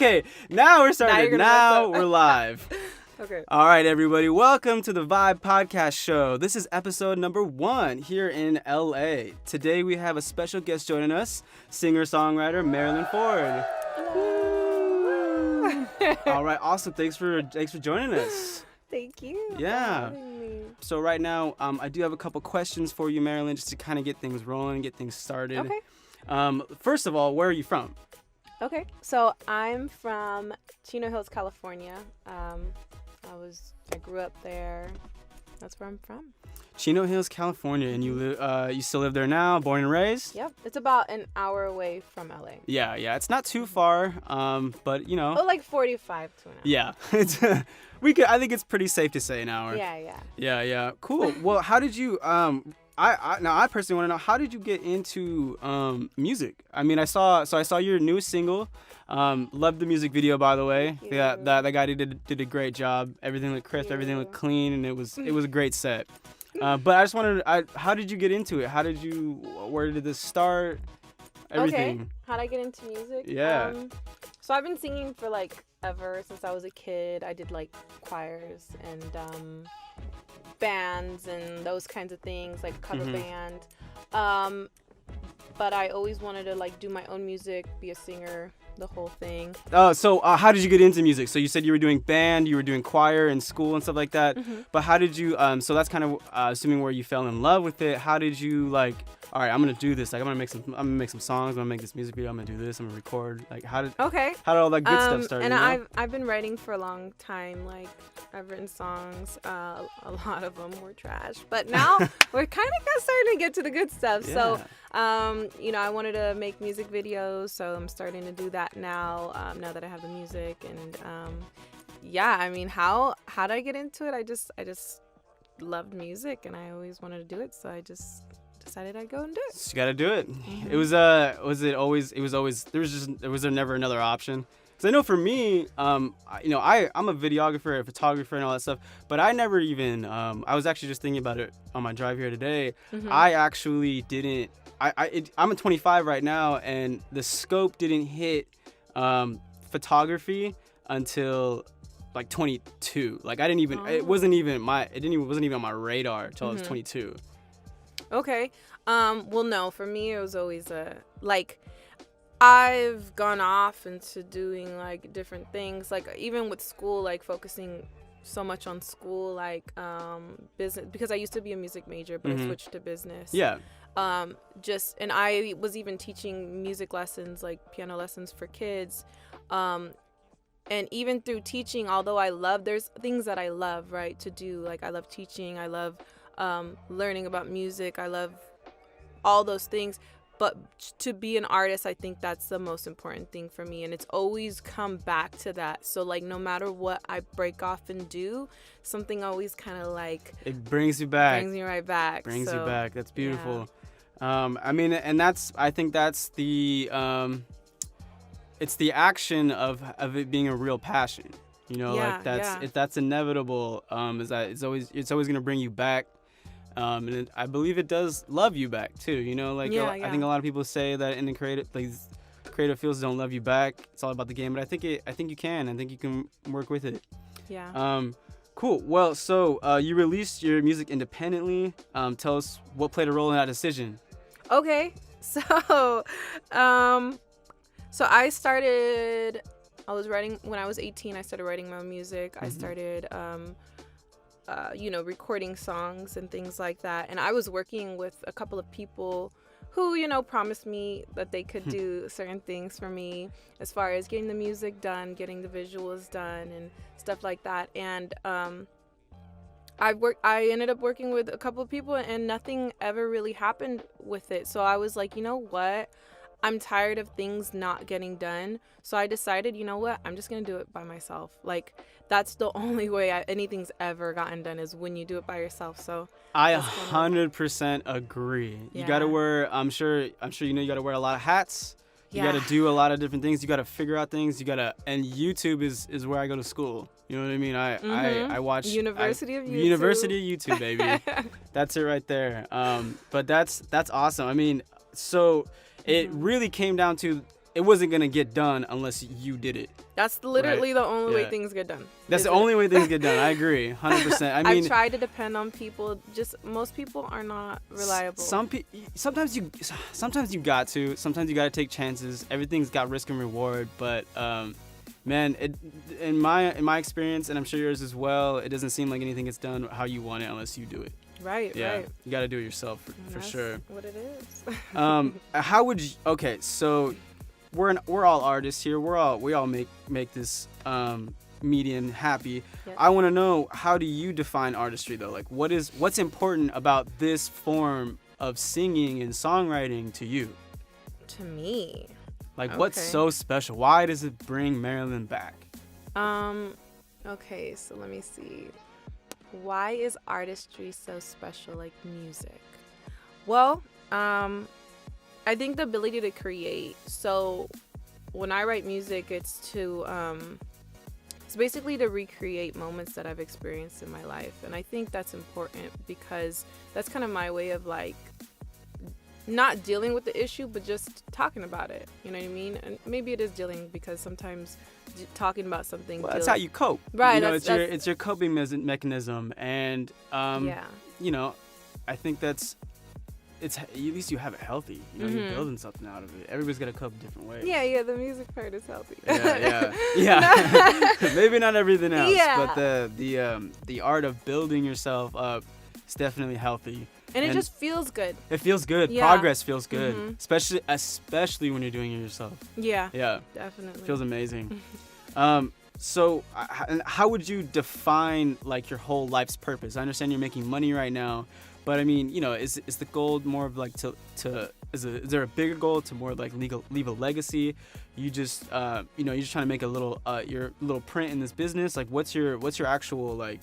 Okay, now we're starting. Now we're live. Okay. All right, everybody. Welcome to the Vibe Podcast Show. This is episode number 1 here in LA. Today we have a special guest joining us, singer-songwriter Marilyn Ford. Hello. All right, awesome. Thanks for joining us. Thank you. Yeah. For having me. So right now, I do have a couple questions for you, Marilyn, just to kind of get things rolling, get things started. Okay. First of all, where are you from? Okay. So I'm from Chino Hills, California. I grew up there. That's where I'm from. Chino Hills, California, and you still live there now, born and raised? Yep. It's about an hour away from LA. Yeah, it's not too far, but you know. Oh, like 45 to an hour. Yeah, I think it's pretty safe to say an hour. Yeah. Yeah. Cool. Well, how did you I personally want to know, how did you get into music? I mean, I saw your newest single. Loved the music video, by the way. Yeah, that guy did a great job. Everything looked crisp, everything looked clean, and it was a great set. But I just wanted how did you get into it? Where did this start? Everything. Okay. How'd I get into music? Yeah. So I've been singing for like ever since I was a kid. I did like choirs and bands and those kinds of things, like cover band. But I always wanted to like do my own music, be a singer, the whole thing. So how did you get into music? So you said you were doing band, you were doing choir in school and stuff like that. But how did you? So that's kind of assuming where you fell in love with it. How did you like? All right, I'm gonna do this. Like I'm gonna make some songs. I'm gonna make this music video. I'm gonna do this. I'm gonna record. Like how did all that good stuff start? And you know? I've been writing for a long time. Like I've written songs. A lot of them were trash, but now we're kind of starting to get to the good stuff. Yeah. So I wanted to make music videos, so I'm starting to do that now. Now that I have the music, and I mean, how did I get into it? I just loved music, and I always wanted to do it, so I just decided I'd go and do it. So you gotta do it. It was was there never another option? Because I know for me, I'm a videographer, a photographer, and all that stuff, but I never even, I was actually just thinking about it on my drive here today. I actually didn't, I'm 25 right now, and the scope didn't hit photography until like 22. Like I didn't even, it wasn't even on my radar until I was 22. Okay. Well, no, for me, it was always I've gone off into doing like different things, like even with school, like focusing so much on school, like business, because I used to be a music major, but I switched to business. Yeah. And I was even teaching music lessons, like piano lessons for kids. And even through teaching, although there's things that I love, right, to do. Like I love teaching, I love learning about music, I love all those things. But to be an artist, I think that's the most important thing for me. And it's always come back to that. So like no matter what I break off and do, something always kind of like... It brings you back. Brings me right back. Brings you back. That's beautiful. Yeah. I mean, and I think that's the... it's the action of it being a real passion. You know, that's inevitable. Is that it's always going to bring you back. And I believe it does love you back too. You know, like I think a lot of people say that in the creative fields don't love you back. It's all about the game, but I think you can. I think you can work with it. Yeah. Cool. Well, so you released your music independently. Tell us what played a role in that decision. Okay. So, I was writing when I was 18. I started writing my own music. I started, recording songs and things like that. And I was working with a couple of people who, promised me that they could do certain things for me as far as getting the music done, getting the visuals done, and stuff like that. And I ended up working with a couple of people, and nothing ever really happened with it. So I was like, you know what? I'm tired of things not getting done. So I decided, you know what? I'm just going to do it by myself. Like, that's the only way anything's ever gotten done, is when you do it by yourself. So I 100% agree. Yeah. You got to wear, I'm sure you got to wear a lot of hats. You got to do a lot of different things. You got to figure out things. And YouTube is where I go to school. You know what I mean? I watch University of YouTube. University of YouTube, baby. That's it right there. But that's awesome. I mean, so it really came down to it wasn't gonna get done unless you did it. That's literally the only way things get done. That's the only way things get done. I agree, 100%. I mean, I've tried to depend on people. Just most people are not reliable. Sometimes you got to. Sometimes you got to take chances. Everything's got risk and reward. But man, in my experience, and I'm sure yours as well, it doesn't seem like anything gets done how you want it unless you do it. Right. Yeah, right. you got to do it yourself for sure. What it is. How would you? Okay, so we're all artists here. We all make this medium happy. Yep. I want to know, how do you define artistry though? Like, what's important about this form of singing and songwriting to you? To me. Like, what's so special? Why does it bring Marilyn back? Okay, so let me see. Why is artistry so special, like music? Well, I think the ability to create. So when I write music, it's basically to recreate moments that I've experienced in my life. And I think that's important because that's kind of my way of like not dealing with the issue, but just talking about it. You know what I mean? And maybe it is dealing, because sometimes talking about something. Well, that's how you cope. Right. You know, it's your coping mechanism. And, you know, I think at least you have it healthy. You know, you're building something out of it. Everybody's got to cope different ways. Yeah, the music part is healthy. Yeah. Maybe not everything else, but the art of building yourself up is definitely healthy. And it just feels good. It feels good. Yeah. Progress feels good, especially when you're doing it yourself. Yeah. Yeah. Definitely. Feels amazing. So how would you define like your whole life's purpose? I understand you're making money right now, but I mean, you know, is the goal more of like is there a bigger goal to more like leave a legacy? You just you're just trying to make your little print in this business. Like, what's your actual like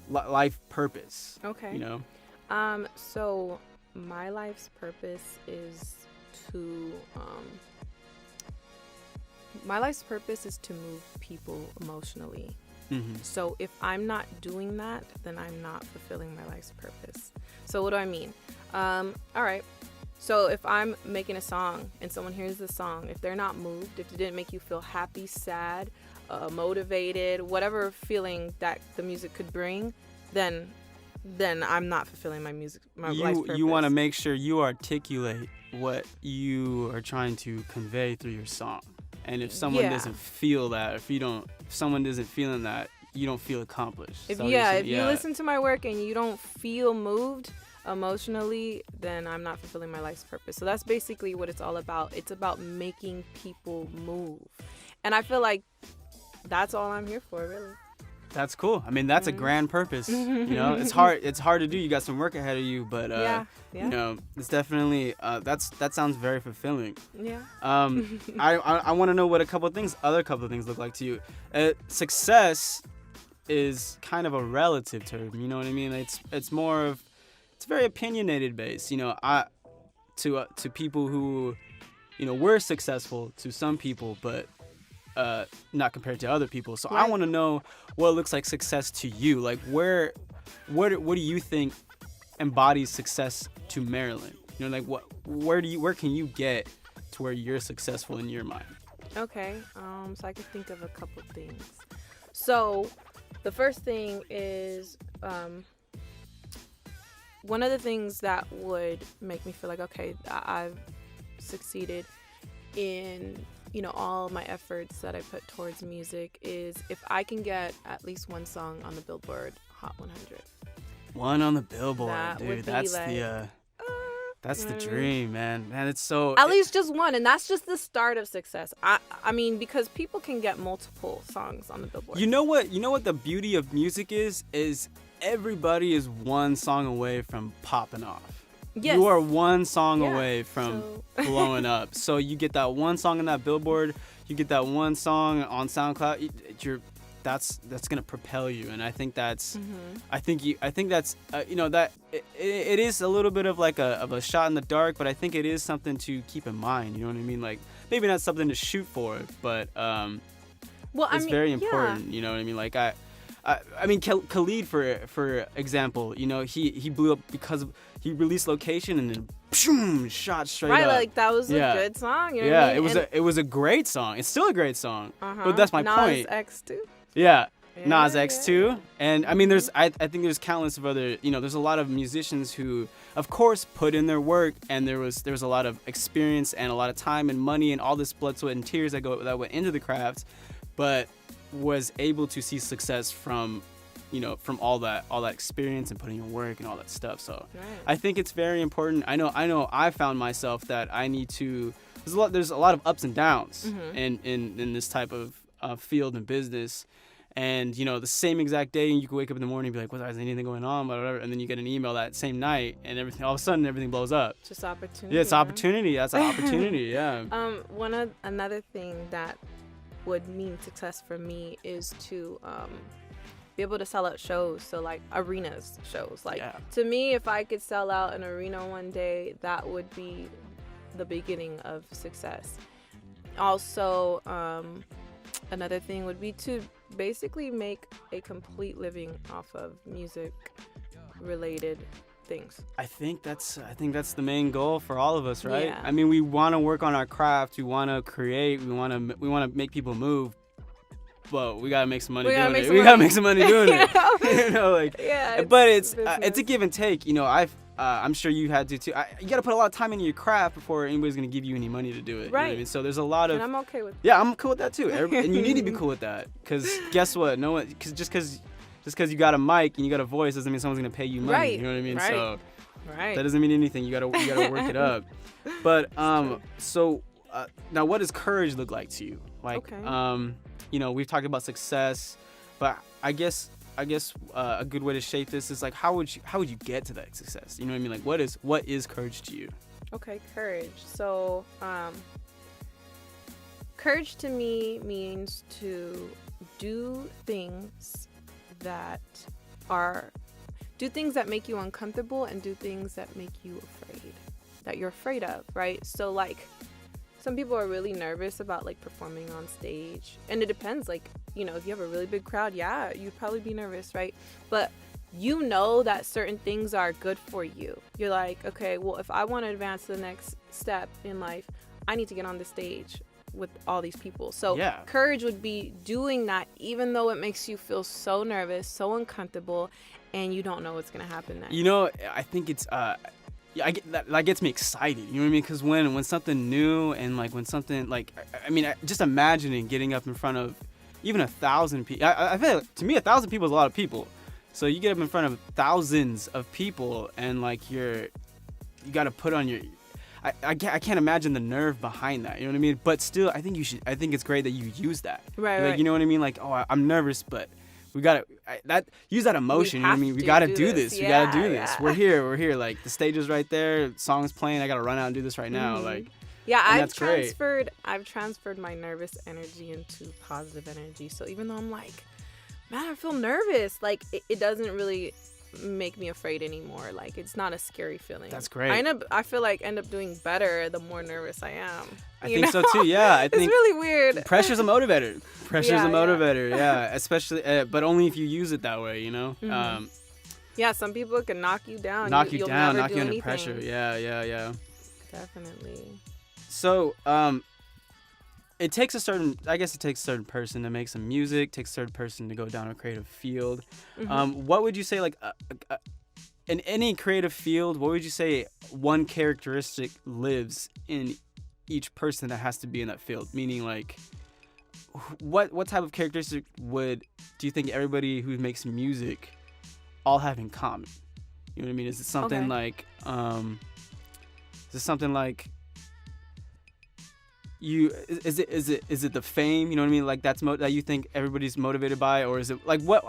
life purpose? Okay. You know. So my life's purpose is to move people emotionally. Mm-hmm. So if I'm not doing that, then I'm not fulfilling my life's purpose. So what do I mean? All right. So if I'm making a song and someone hears the song, if they're not moved, if it didn't make you feel happy, sad, motivated, whatever feeling that the music could bring, then I'm not fulfilling my life's purpose. You want to make sure you articulate what you are trying to convey through your song. And if someone doesn't feel that, if someone isn't feeling that, you don't feel accomplished. If you listen to my work and you don't feel moved emotionally, then I'm not fulfilling my life's purpose. So that's basically what it's all about. It's about making people move. And I feel like that's all I'm here for, really. That's cool. I mean, that's a grand purpose. You know, it's hard to do. You got some work ahead of you, but you know, it's definitely that sounds very fulfilling. Yeah. I want to know what other couple of things look like to you. Success is kind of a relative term. You know what I mean? It's very opinionated based. You know, to people who, you know, we're successful to some people, but not compared to other people. So right. I want to know what looks like success to you. Like, what do you think embodies success to Marilyn? You know, like where can you get to where you're successful in your mind? Okay. So I can think of a couple things. So the first thing is one of the things that would make me feel like, okay, I've succeeded in, you know, all my efforts that I put towards music is if I can get at least one song on the Billboard Hot 100. One on the Billboard, dude. That's like, that's the dream, man. Man, it's so... At least just one, and that's just the start of success. I mean, because people can get multiple songs on the Billboard. You know what the beauty of music is everybody is one song away from popping off. Yes. You are one song away from blowing up. So you get that one song on that Billboard, you get that one song on SoundCloud, that's gonna propel you. And I think that's I think that's you know, that it is a little bit of like a shot in the dark, but I think it is something to keep in mind. You know what I mean? Like, maybe not something to shoot for, but it's very important. You know what I mean? Like I mean, Khalid, for example, you know, he blew up because he released Location and then shot straight right, up. like that was a good song. You know yeah, what I mean? it was a great song. It's still a great song. Uh-huh. But that's my Nas point. X too. Yeah. Yeah, Nas X too. And I mean, I think there's countless of other, there's a lot of musicians who, of course, put in their work, and there was a lot of experience and a lot of time and money and all this blood, sweat, and tears that went into the craft, but was able to see success from all that experience and putting in work and all that stuff. So right. I think it's very important. I know I found myself that I need to, there's a lot of ups and downs in this type of field and business. And, the same exact day, you could wake up in the morning and be like, well, is anything going on? Whatever. And then you get an email that same night, and all of a sudden, everything blows up. Just opportunity. Yeah, it's opportunity. That's an opportunity, yeah. Another thing that would mean success for me is to be able to sell out shows. So, like, arenas shows. Like, to me, if I could sell out an arena one day, that would be the beginning of success. Also, another thing would be to basically make a complete living off of music related things. I think that's the main goal for all of us, right? Yeah. I mean, we want to work on our craft, we want to create, we want to make people move, but we got to make some money doing it. We got to make some money doing it. Yeah, but it's a give and take, I'm sure you had to too. You got to put a lot of time into your craft before anybody's going to give you any money to do it. Right. You know what I mean? So there's a lot of. And I'm okay with that. Yeah, I'm cool with that too. And you need to be cool with that. Because guess what? No one. Just because you got a mic and you got a voice doesn't mean someone's going to pay you money. Right. You know what I mean? Right. So right. that doesn't mean anything. You got to work it up. But so now what does courage look like to you? Like we've talked about success, but I guess a good way to shape this is like how would you get to that success? You know what I mean? Like what is courage to you? Okay, courage. So courage to me means to do things that make you uncomfortable and do things that make you afraid, that you're afraid of, right? So like some people are really nervous about like performing on stage, and it depends, like, if you have a really big crowd, yeah, you'd probably be nervous, right? But that certain things are good for you. You're like, okay, well, if I want to advance to the next step in life, I need to get on the stage with all these people. So courage would be doing that even though it makes you feel so nervous, so uncomfortable, and you don't know what's going to happen next. I think it's that gets me excited, you know what I mean? Because when something new and like when something like, I mean, just imagining getting up in front of even 1,000 people. I feel like, to me, 1,000 people is a lot of people. So you get up in front of thousands of people and like you got to put on your. I can't imagine the nerve behind that, you know what I mean? But still, I think it's great that you use that. Right. Like, you know what I mean? Like, I'm nervous, but we gotta use that emotion. You know what I mean? We gotta do this. We gotta do this. We're here. Like the stage is right there, song's playing. I gotta run out and do this right now. Like, I've transferred my nervous energy into positive energy. So even though I'm like, man, I feel nervous, like it doesn't really make me afraid anymore. Like it's not a scary feeling. That's great. I feel like end up doing better the more nervous I am. I think so too. Yeah, I think it's really weird. Pressure's a motivator. Yeah. Especially, but only if you use it that way. Mm-hmm. Some people can knock you down. Knock you under anything. Pressure. Yeah. Definitely. So, it takes a certain person to make some music. Takes a certain person to go down a creative field. Mm-hmm. What would you say, like, in any creative field? What would you say one characteristic lives in each person that has to be in that field? Meaning, like, what type of characteristic do you think everybody who makes music all have in common? You know what I mean? Is it something like is it the fame, you know what I mean, like that you think everybody's motivated by, or is it like what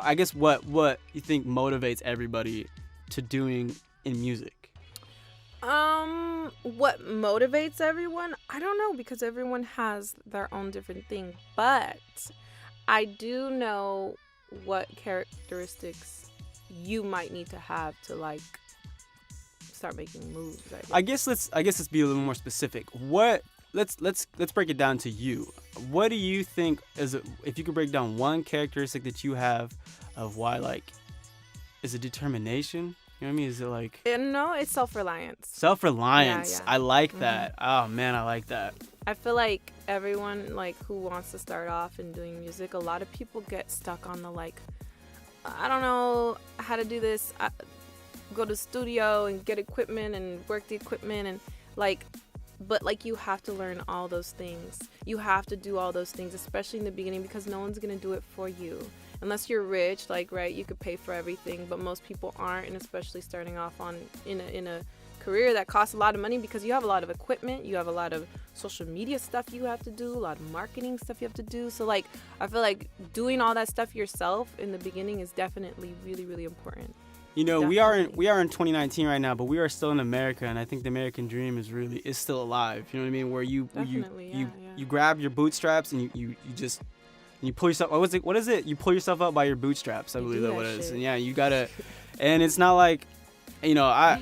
you think motivates everybody to doing in music? What motivates everyone? I don't know, because everyone has their own different thing, but I do know what characteristics you might need to have to like start making moves. I guess let's be a little more specific. Let's break it down to you. What do you think if you could break down one characteristic that you have of why, like, is it determination? You know what I mean? Is it like... No, it's self-reliance. Self-reliance. Yeah. I like that. Oh, man, I like that. I feel like everyone, like, who wants to start off in doing music, a lot of people get stuck on the, like, I don't know how to do this. Go to the studio and get equipment and work the equipment and, like... But, like, you have to learn all those things. You have to do all those things, especially in the beginning, because no one's going to do it for you. Unless you're rich, like, right, you could pay for everything, but most people aren't, and especially starting off in a career that costs a lot of money, because you have a lot of equipment, you have a lot of social media stuff you have to do, a lot of marketing stuff you have to do. So, like, I feel like doing all that stuff yourself in the beginning is definitely really, really important. You know, we are in 2019 right now, but we are still in America, and I think the American dream is still alive. You know what I mean? Where you grab your bootstraps and you pull yourself. What is it? You pull yourself up by your bootstraps. I believe that's what it is. And yeah, you gotta. And it's not like, you know,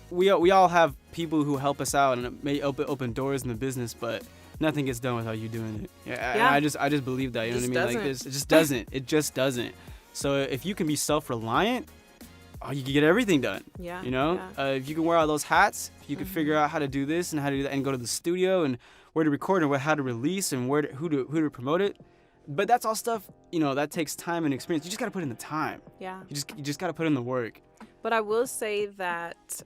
we all have people who help us out and it may open doors in the business, but nothing gets done without you doing it. Yeah. I just believe that. You know what I mean? Like this, it just doesn't. It just doesn't. So if you can be self-reliant, you can get everything done. Yeah. You know, if you can wear all those hats, if you can figure out how to do this and how to do that, and go to the studio and where to record and how to release and who to promote it. But that's all stuff, you know, that takes time and experience. You just got to put in the time. Yeah. You just got to put in the work. But I will say that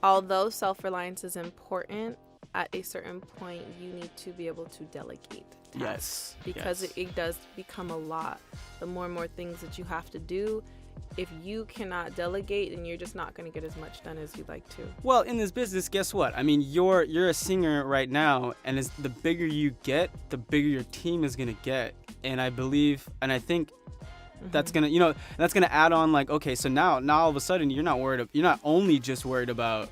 although self-reliance is important, at a certain point you need to be able to delegate tasks. Because it does become a lot. The more and more things that you have to do, if you cannot delegate, then you're just not going to get as much done as you'd like to. Well, in this business, guess what? I mean, you're a singer right now, and the bigger you get, the bigger your team is going to get. And I believe, and I think that's going to, you know, that's going to add on, like, okay, so now all of a sudden you're not only just worried about,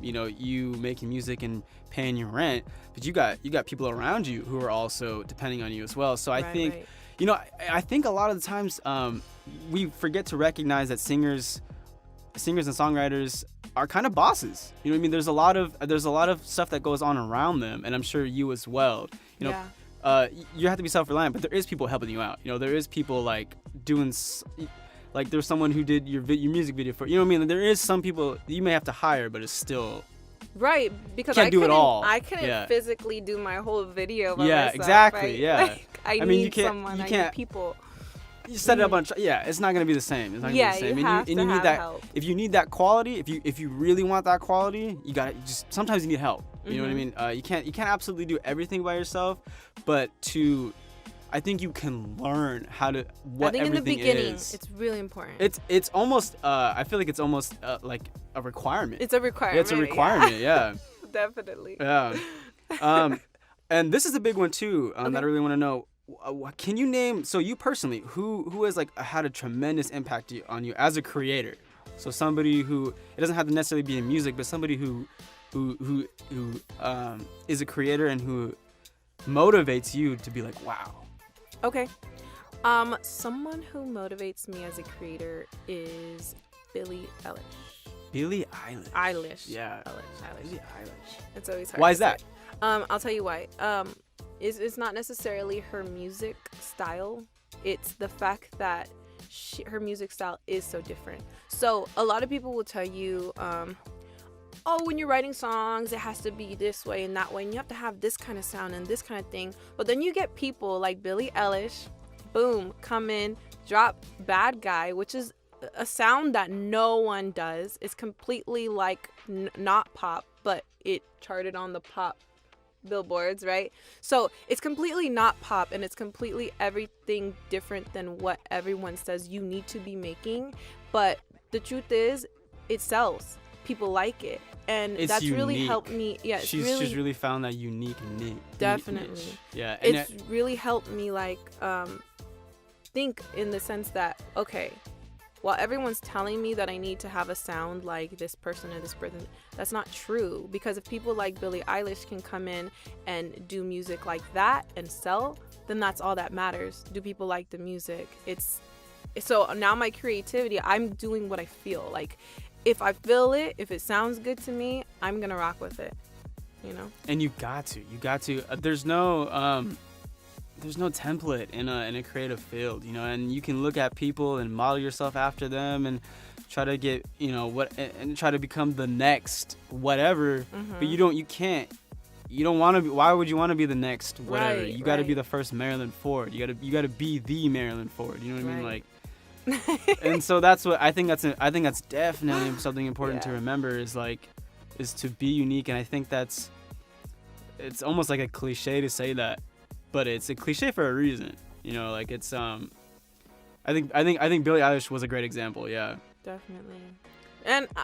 you know, you making music and paying your rent, but you got people around you who are also depending on you as well. So I think, you know, I think a lot of the times we forget to recognize that singers and songwriters are kind of bosses. You know what I mean? There's a lot of stuff that goes on around them, and I'm sure you as well. You know, you have to be self-reliant, but there is people helping you out. You know, there is people like doing, like there's someone who did your music video for. You know what I mean? There is some people you may have to hire, but it's still. Right, because I couldn't physically do my whole video by myself. Exactly. Right? Yeah, like, I need someone. I need people. You set it up on. It's not gonna be the same. It's not gonna be the same. You have to have that help. If you need that quality, if you really want that quality, you gotta sometimes you need help. You know what I mean? You can't absolutely do everything by yourself, but I think you can learn how to what everything is. I think in the beginning, it's really important. It's almost. I feel like it's almost like a requirement. It's a requirement. Yeah, it's a requirement. Yeah. Definitely. Yeah. And this is a big one too. That I really want to know. Can you name, so you personally, who has like had a tremendous impact on you as a creator? So somebody who, it doesn't have to necessarily be in music, but somebody who is a creator and who motivates you to be like, wow. Okay. Someone who motivates me as a creator is Billie Eilish. Billie Eilish. Yeah. Eilish. Billie Eilish. It's always hard. Why is that? I'll tell you why. It's not necessarily her music style. It's the fact that her music style is so different. So a lot of people will tell you, when you're writing songs, it has to be this way and that way, and you have to have this kind of sound and this kind of thing. But then you get people like Billie Eilish, boom, come in, drop Bad Guy, which is a sound that no one does. It's completely like not pop, but it charted on the pop billboards, right? So it's completely not pop, and it's completely everything different than what everyone says you need to be making. But the truth is, it sells. People like it, and that's unique. Really helped me. Yeah, she's really found that unique niche. Definitely. Yeah, and it's really helped me like think in the sense that, okay, while everyone's telling me that I need to have a sound like this person or this person, that's not true. Because if people like Billie Eilish can come in and do music like that and sell, then that's all that matters. Do people like the music? So now my creativity, I'm doing what I feel. Like, if I feel it, if it sounds good to me, I'm gonna rock with it. You know. And you got to. There's no template in a creative field, you know, and you can look at people and model yourself after them and try to get, you know, what, and try to become the next whatever, but you don't want to be. Why would you want to be the next whatever? You got to be the first Marilyn Ford. You got to be the Marilyn Ford. You know what I mean? Like, and so that's what I think. That's definitely something important to remember is to be unique. And I think it's almost like a cliche to say that, but it's a cliche for a reason. You know, like it's I think Billie Eilish was a great example. Yeah. Definitely.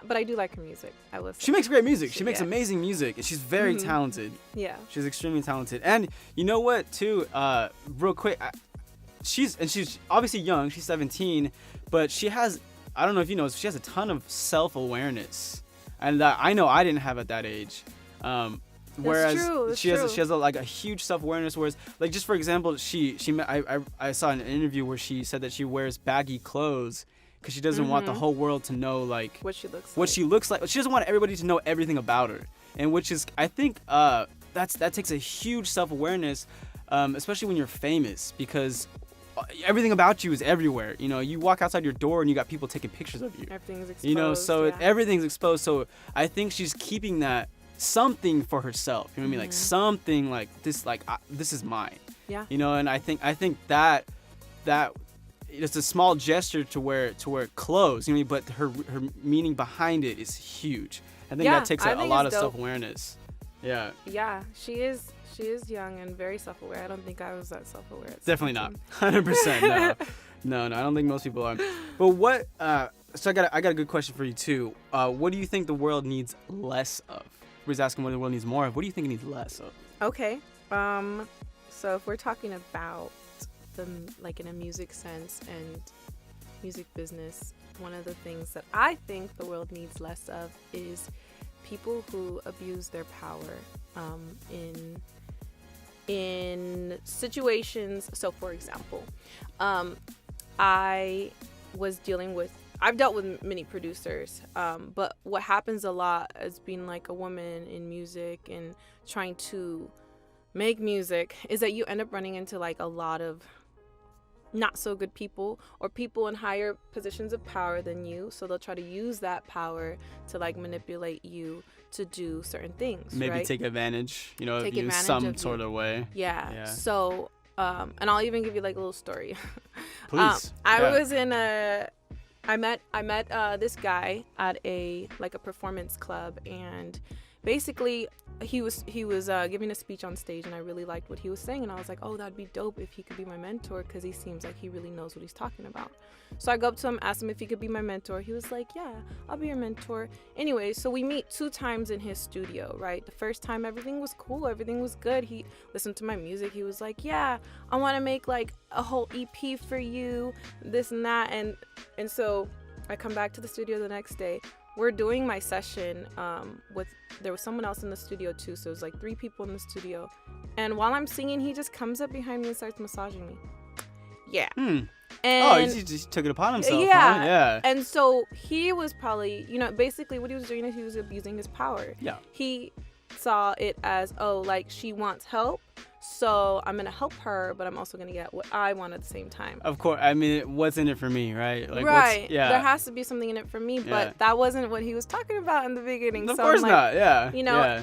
But I do like her music. I listen. She makes great music. She makes amazing music, and she's very talented. Yeah. She's extremely talented. And you know what, too? Real quick, she's obviously young. She's 17, but she has, I don't know if you know, she has a ton of self-awareness, and I know I didn't have at that age. Whereas she has a huge self-awareness. Whereas, like, just for example, I saw an interview where she said that she wears baggy clothes because she doesn't want the whole world to know like what she looks like. She doesn't want everybody to know everything about her, and which is, I think, that takes a huge self-awareness, especially when you're famous, because everything about you is everywhere. You know, you walk outside your door and you got people taking pictures of you. Everything's exposed. You know, so everything's exposed. So I think she's keeping that something for herself. You know what I mean? Like something like this. Like this is mine. Yeah. You know, and I think that it's a small gesture to wear clothes. You know, but her meaning behind it is huge. I think that takes a lot of self-awareness. Yeah. Yeah, she is young and very self-aware. I don't think I was that self-aware. Definitely not. 100%. No. I don't think most people are. But what? So I got a good question for you too. What do you think the world needs less of? Everybody's asking what the world needs more of. What do you think it needs less of? Okay. So if we're talking about in a music sense and music business, one of the things that I think the world needs less of is people who abuse their power in situations. So for example, I've dealt with many producers, but what happens a lot as being like a woman in music and trying to make music is that you end up running into like a lot of not so good people or people in higher positions of power than you, so they'll try to use that power to like manipulate you to do certain things. Maybe take advantage, of you in some sort of way. Yeah. So and I'll even give you like a little story. Please. I met this guy at a performance club, and basically he was giving a speech on stage, and I really liked what he was saying, and I was like, oh, that'd be dope if he could be my mentor, because he seems like he really knows what he's talking about. So I go up to him, asked him if he could be my mentor. He was like, yeah, I'll be your mentor. Anyway, so we meet 2 times in his studio, right? The first time everything was cool, everything was good. He listened to my music. He was like, yeah, I want to make like a whole EP for you, this and that. And so I come back to the studio the next day. We're doing my session there was someone else in the studio too, so it was like 3 people in the studio. And while I'm singing, he just comes up behind me and starts massaging me. Yeah. And he just took it upon himself. Yeah. Huh? Yeah. And so he was probably, basically what he was doing is he was abusing his power. Yeah. He saw it as, she wants help, so I'm gonna help her, but I'm also gonna get what I want at the same time. Of course. I mean, what's in it for me, right? Right. There has to be something in it for me, but that wasn't what he was talking about in the beginning. Of course not. Yeah.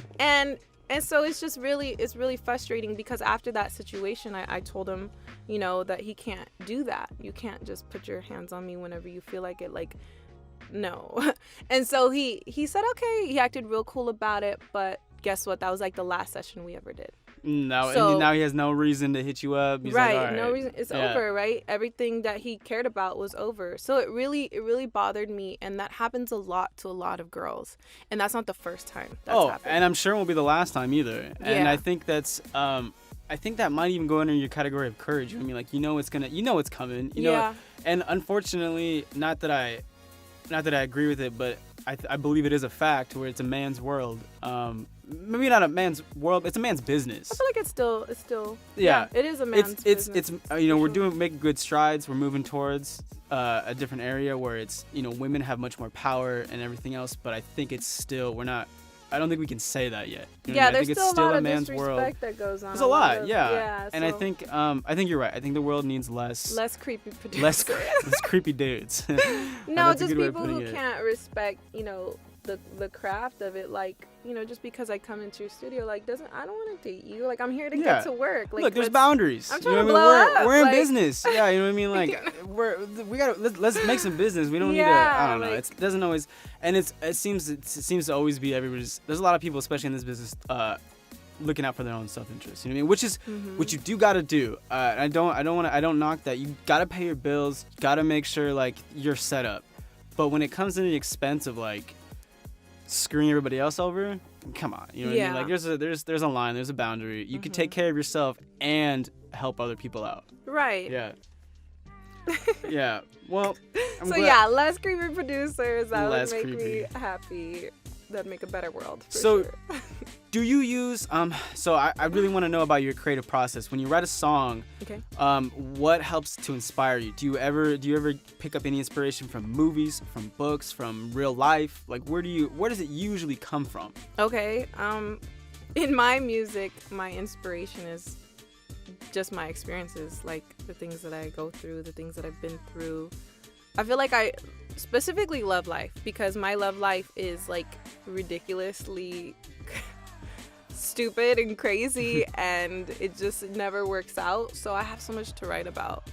And so it's just really frustrating, because after that situation, I told him, that he can't do that. You can't just put your hands on me whenever you feel like it. No. And so he said, okay. He acted real cool about it, but guess what? That was like the last session we ever did. Now he has no reason to hit you up. He's right, like, all right. No reason. It's over, right? Everything that he cared about was over. So it really bothered me, and that happens a lot to a lot of girls, and that's not the first time that's happened. And I'm sure it won't be the last time either. Yeah. And I think that's I think that might even go under your category of courage. I mean, like, it's coming. Yeah. And unfortunately, not that I agree with it, but I believe it is a fact where it's a man's world. Maybe not a man's world. It's a man's business. I feel like it's still. Yeah. It is a man's business. We're making good strides. We're moving towards a different area where it's women have much more power and everything else. But I think it's still we're not. I don't think we can say that yet. You know yeah, what I mean? there's I think still it's a lot a of man's disrespect world. that goes on. There's a lot, yeah. Yeah, and so I think you're right. I think the world needs less creepy producers. less creepy dudes. No, That's a just good way of people putting who it. can't respect, the craft of it. Like, just because I come into your studio, like, I don't want to date you. Like, I'm here to get to work. Like, look, there's boundaries. I'm You know trying to what I mean? blow up, We're in like- business. Yeah, you know what I mean? Like we gotta let's make some business. We don't need to. I don't know. like- It doesn't always, and it seems to always be everybody's. There's a lot of people, especially in this business, looking out for their own self-interest. You know what I mean? Which is what you do gotta do. I don't knock that. You gotta pay your bills. You gotta make sure like you're set up. But when it comes to the expense of like screwing everybody else over, come on. You know what I mean? Like there's a line. There's a boundary. You could take care of yourself and help other people out. Right. Yeah. Yeah. Well, I'm So glad. yeah, less creepy producers. That Less would make creepy. me happy. That'd make a better world. For So, sure. do you use so I really want to know about your creative process. When you write a song, Okay. what helps to inspire you? Do you ever pick up any inspiration from movies, from books, from real life? Like where does it usually come from? Okay. In my music, my inspiration is just my experiences, like the things that I go through, the things that I've been through. I feel like I specifically love life because my love life is like ridiculously stupid and crazy and it just never works out. So I have so much to write about.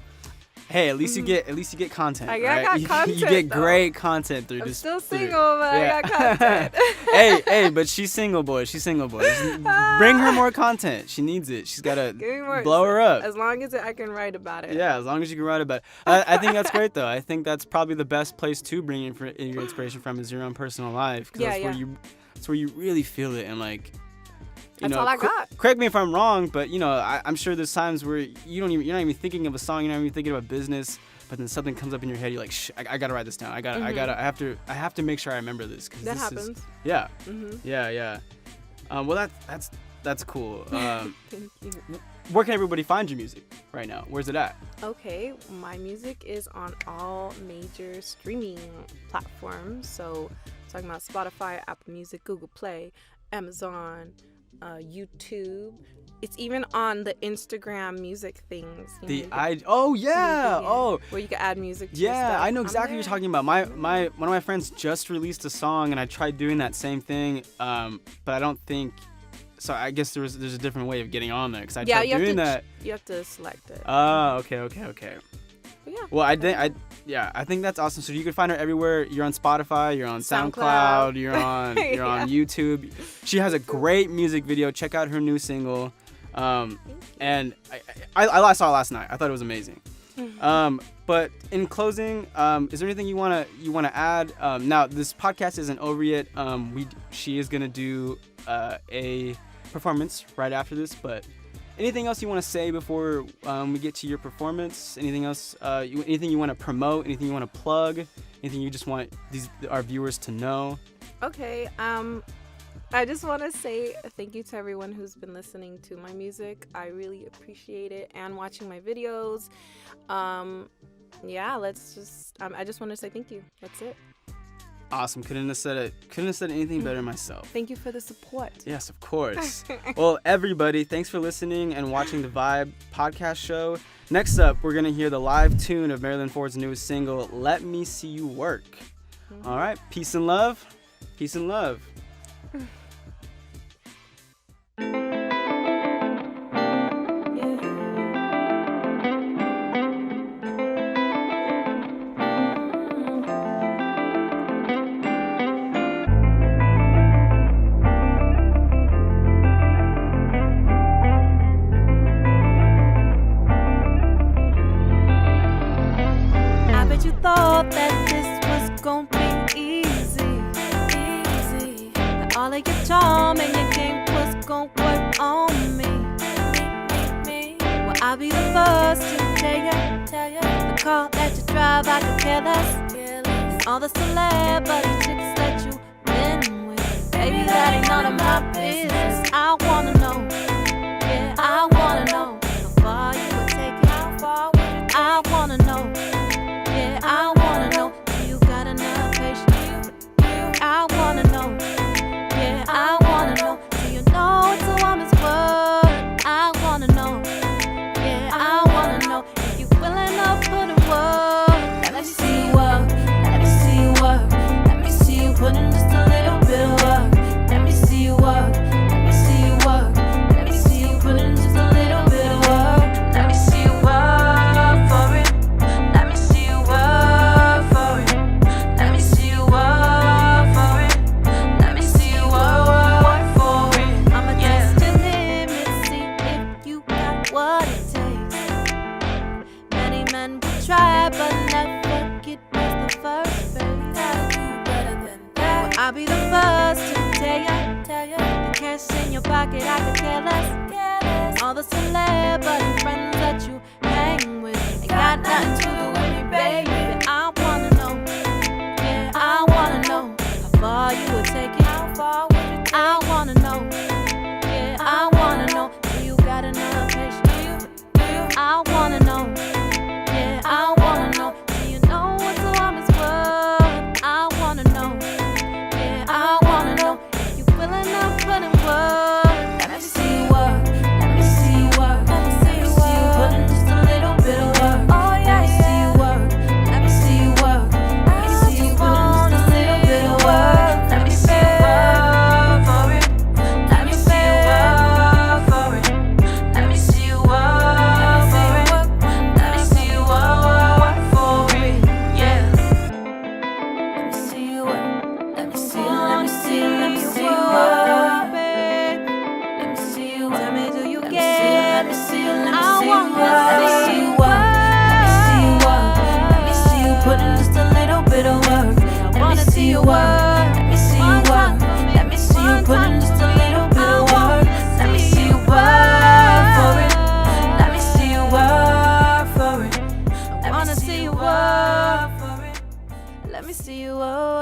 Hey, at least you get content. I right? got content, You get though. great content through I'm this. still through- single, but yeah. I got content. hey, but she's single, boy. Bring her more content. She needs it. She's gotta Give me more. blow her up. As long as I can write about it. Yeah, as long as you can write about it. I think that's great, though. I think that's probably the best place to bring your inspiration from is your own personal life. 'Cause that's where you really feel it and like. That's all I got. Correct me if I'm wrong, but I'm sure there's times where you're not even thinking of a song, you're not even thinking about business, but then something comes up in your head, you're like, I gotta write this down. I have to make sure I remember this because That happens. Yeah. Mm-hmm. Yeah. Well, that's cool. Thank you. Where can everybody find your music right now? Where's it at? Okay, my music is on all major streaming platforms. So, talking about Spotify, Apple Music, Google Play, Amazon, YouTube. It's even on the Instagram music things. Where you can add music to your Yeah, stuff. I know I'm exactly what you're talking about. One of my friends just released a song, and I tried doing that same thing, but I don't think. So I guess there's a different way of getting on there because I tried doing that. You have to select it. Oh, okay. But yeah. Well, I think that's awesome. So you can find her everywhere. You're on Spotify, you're on SoundCloud, you're on YouTube. She has a great music video. Check out her new single. And I saw it last night. I thought it was amazing. But in closing, is there anything you wanna add? Now this podcast isn't over yet. She is gonna do a performance right after this, but. Anything else you want to say before we get to your performance? Anything else? Anything you want to promote? Anything you want to plug? Anything you just want our viewers to know? Okay. I just want to say thank you to everyone who's been listening to my music. I really appreciate it and watching my videos. Yeah, I just want to say thank you. That's it. Awesome. Couldn't have said anything better myself. Thank you for the support. Yes, of course. Well, everybody, thanks for listening and watching the Vibe podcast show. Next up, we're going to hear the live tune of Marilyn Ford's newest single, Let Me See You Work. All right. Peace and love. Peace and love. Thought that this was gonna be easy. That all of your charm and your game was gonna work on me. Well, I'll be the first to tell you the car that you drive, I could care less. And all the celebrity chicks that you been with, baby, that ain't none of my business. I wanna know, yeah, I wanna know how far you would take it. I wanna know. Yeah, I wanna know, do you got enough patience? I wanna know, yeah, I I'll be the first to tell ya, the cash in your pocket I could care less. All the celebrity friends that you hang with ain't got nothing to do with me, baby. I wanna know, yeah, I wanna know how far you would take it. I wanna know, yeah, I wanna know. Do you got enough patience? I wanna know, yeah, I wanna know. Do you know what the woman's worth? I wanna know, yeah, I wanna know. If you willing to put in work, let me see you work. Let me see you work. Let me see you put in just a little bit of work. Oh yeah, let me see you work. Let me see you work. Let me see you put in just a little bit of work. Let me see you work for it. Let me see you work for it. Let me see you work for it. Let me see you work for it. Yeah. Let me see you work. Let me see you. Let me see you. Let me see you work, babe. Let me see you. Tell me, do you get? Let me see you. Let me see you work. Let me see you work. Let me see you work. Let me see you put in just a little bit of work. Let me see you work. Let me see you work. Let me see you put in just a little bit of work. Let me see you work for it. Let me see you work for it. I wanna see you work for it. Let me see you work.